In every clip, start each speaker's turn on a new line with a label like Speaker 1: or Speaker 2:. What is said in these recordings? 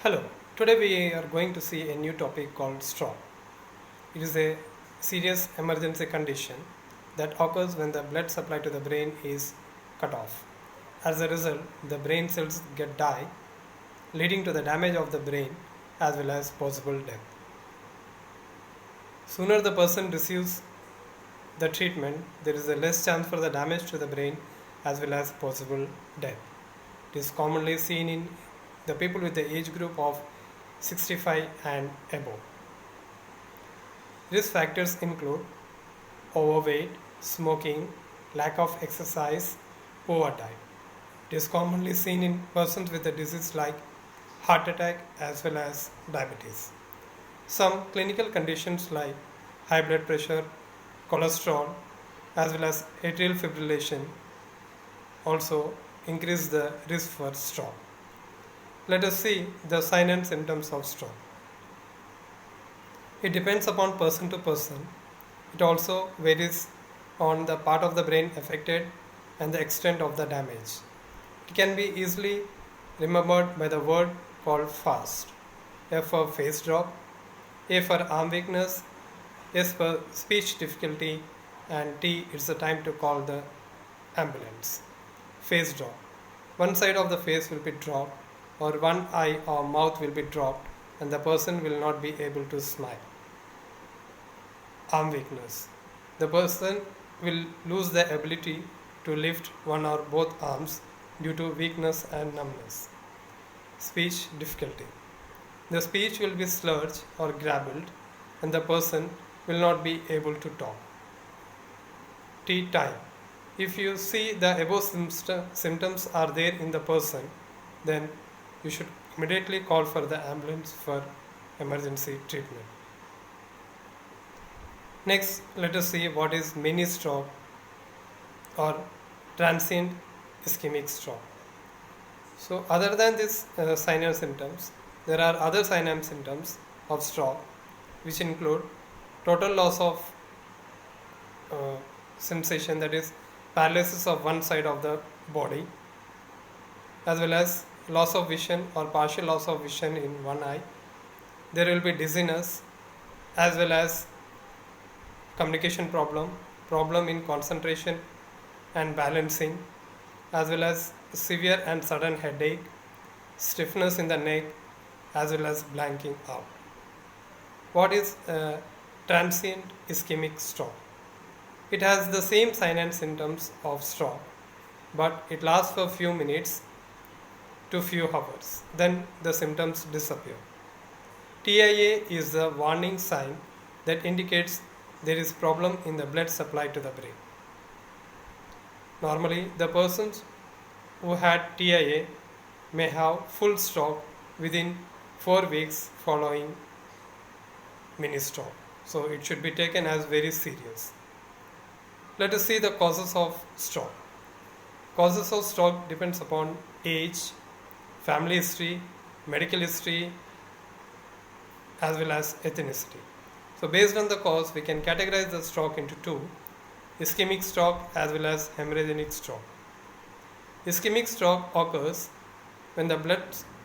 Speaker 1: Hello, today we are going to see a new topic called stroke. It is a serious emergency condition that occurs when the blood supply to the brain is cut off. As a result, the brain cells get die, leading to the damage of the brain as well as possible death. Sooner the person receives the treatment, there is a less chance for the damage to the brain as well as possible death. It is commonly seen in the people with the age group of 65 and above. Risk factors include overweight, smoking, lack of exercise, poor diet. It is commonly seen in persons with a disease like heart attack as well as diabetes. Some clinical conditions like high blood pressure, cholesterol, as well as atrial fibrillation also increase the risk for stroke. Let us see the signs and symptoms of stroke. It depends upon person to person. It also varies on the part of the brain affected and the extent of the damage. It can be easily remembered by the word called FAST. F for face drop, A for arm weakness, S for speech difficulty, and T is the time to call the ambulance. Face drop. One side of the face will be dropped, or one eye or mouth will be dropped, and the person will not be able to smile. Arm weakness. The person will lose the ability to lift one or both arms due to weakness and numbness. Speech difficulty. The speech will be slurred or garbled, and the person will not be able to talk. T time. If you see the above symptoms are there in the person, then you should immediately call for the ambulance for emergency treatment. Next, let us see what is mini stroke or transient ischemic stroke. So, other than these signs and symptoms, there are other signs and symptoms of stroke, which include total loss of sensation, that is paralysis of one side of the body, as well as loss of vision or partial loss of vision in one eye. There will be dizziness, as well as communication problem in concentration and balancing, as well as severe and sudden headache, stiffness in the neck, as well as blanking out. What is transient ischemic stroke? It has the same signs and symptoms of stroke, but it lasts for a few minutes to few hours. Then the symptoms disappear. TIA is the warning sign that indicates there is problem in the blood supply to the brain. Normally, the persons who had TIA may have full stroke within 4 weeks following mini stroke. So it should be taken as very serious. Let us see the causes of stroke. Causes of stroke depends upon age, family history, medical history, as well as ethnicity. So based on the cause, we can categorize the stroke into two: ischemic stroke as well as hemorrhagic stroke. Ischemic stroke occurs when the blood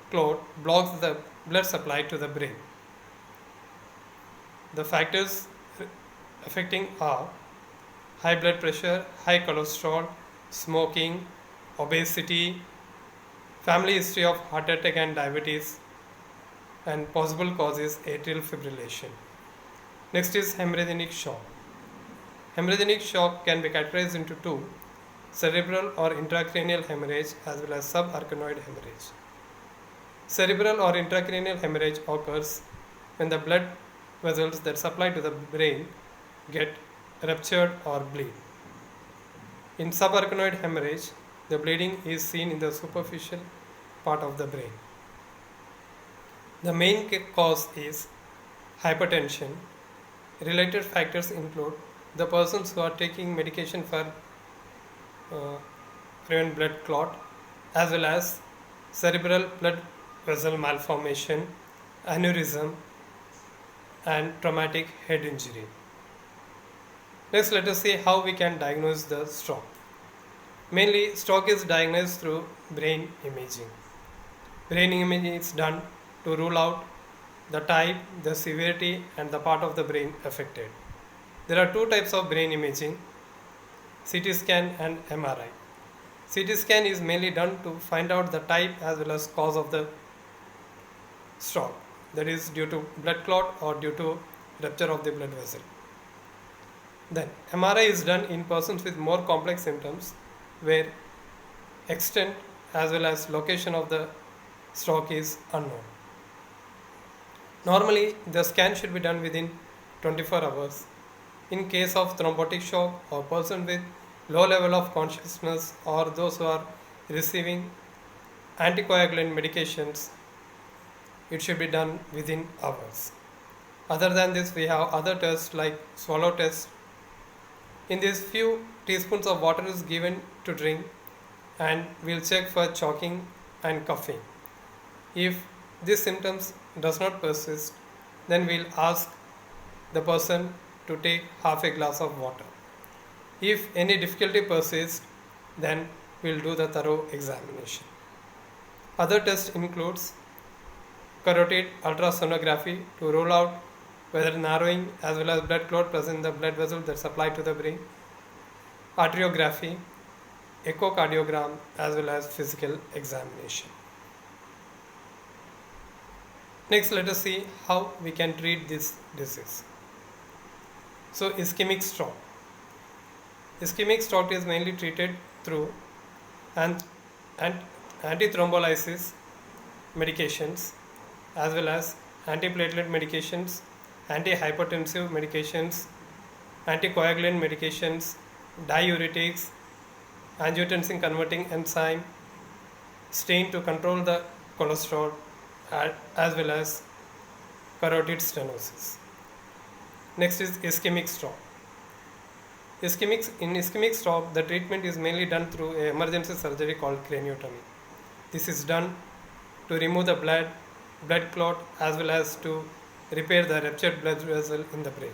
Speaker 1: clot blocks the blood supply to the brain. The factors affecting are high blood pressure, high cholesterol, smoking, obesity, family history of heart attack and diabetes, and possible cause is atrial fibrillation. Next is hemorrhagic shock. Hemorrhagic shock can be categorized into two: cerebral or intracranial hemorrhage as well as subarachnoid hemorrhage. Cerebral or intracranial hemorrhage occurs when the blood vessels that supply to the brain get ruptured or bleed. In subarachnoid hemorrhage, the bleeding is seen in the superficial part of the brain. The main cause is hypertension. Related factors include the persons who are taking medication for prevent blood clot, as well as cerebral blood vessel malformation, aneurysm, and traumatic head injury. Next, let us see how we can diagnose the stroke. Mainly, stroke is diagnosed through brain imaging. Brain imaging is done to rule out the type, the severity, and the part of the brain affected. There are two types of brain imaging: CT scan and MRI. CT scan is mainly done to find out the type as well as cause of the stroke, that is due to blood clot or due to rupture of the blood vessel. Then MRI is done in persons with more complex symptoms where extent as well as location of the stroke is unknown. Normally, the scan should be done within 24 hours. In case of thrombotic shock or person with low level of consciousness or those who are receiving anticoagulant medications, it should be done within hours. Other than this, we have other tests like swallow test. In this, few teaspoons of water is given to drink, and we'll check for choking and coughing. If these symptoms does not persist, then we'll ask the person to take half a glass of water. If any difficulty persists, then we'll do the thorough examination. Other tests includes carotid ultrasonography to rule out whether narrowing as well as blood clot present in the blood vessel that supply to the brain, arteriography, echocardiogram, as well as physical examination. Next, let us see how we can treat this disease. So, ischemic stroke. Ischemic stroke is mainly treated through antithrombolysis medications as well as antiplatelet medications, antihypertensive medications, anticoagulant medications, diuretics, angiotensin converting enzyme, stain to control the cholesterol, as well as carotid stenosis. Next is ischemic stroke. In ischemic stroke, the treatment is mainly done through an emergency surgery called craniotomy. This is done to remove the blood clot as well as to repair the ruptured blood vessel in the brain.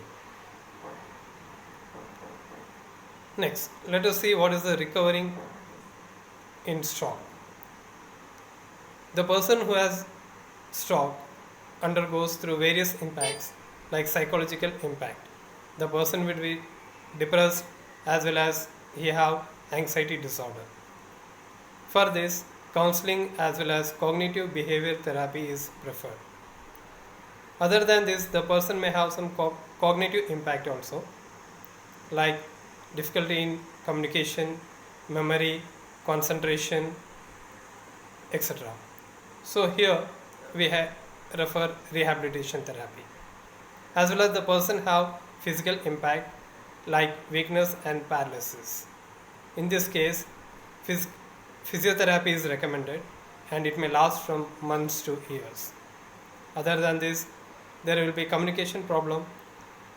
Speaker 1: Next, let us see what is the recovering in stroke. The person who has stroke undergoes through various impacts like psychological impact. The person will be depressed as well as he have anxiety disorder. For this, counseling as well as cognitive behavior therapy is preferred. Other than this, the person may have some cognitive impact also, like difficulty in communication, memory, concentration, etc. So here we refer rehabilitation therapy. As well as the person have physical impact like weakness and paralysis. In this case, physiotherapy is recommended and it may last from months to years. Other than this, there will be communication problem.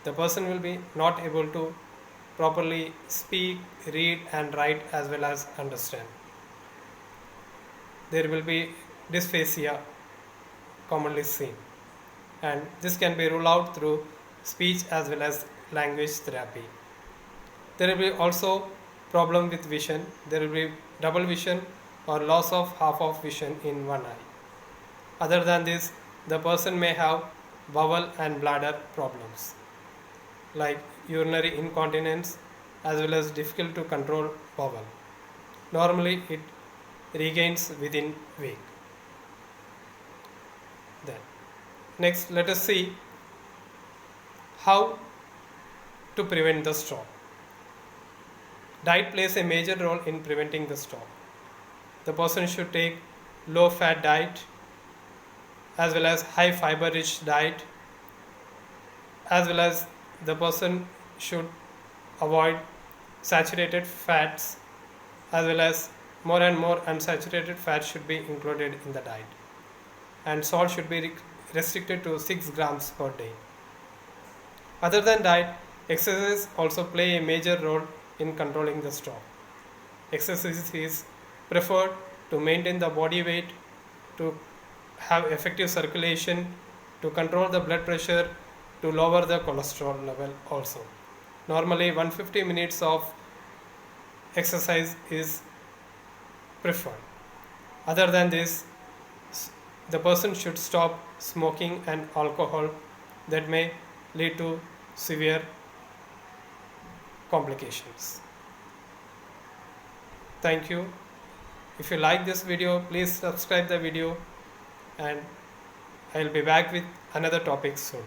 Speaker 1: The person will be not able to properly speak, read and write as well as understand. There will be dysphasia commonly seen, and this can be ruled out through speech as well as language therapy. There will be also problem with vision. There will be double vision or loss of half of vision in one eye. Other than this, the person may have bowel and bladder problems like urinary incontinence as well as difficult to control bowel. Normally it regains within week. Then next, let us see how to prevent the stroke. Diet plays a major role in preventing the stroke. The person should take low fat diet as well as high fiber rich diet, as well as the person should avoid saturated fats, as well as more and more unsaturated fats should be included in the diet, and salt should be restricted to 6 grams per day. Other than diet, exercise also play a major role in controlling the stroke. Exercise is preferred to maintain the body weight, to have effective circulation, to control the blood pressure, to lower the cholesterol level also. Normally 150 minutes of exercise is preferred. Other than this, the person should stop smoking and alcohol that may lead to severe complications. Thank you. If you like this video, please subscribe the video, and I will be back with another topic soon.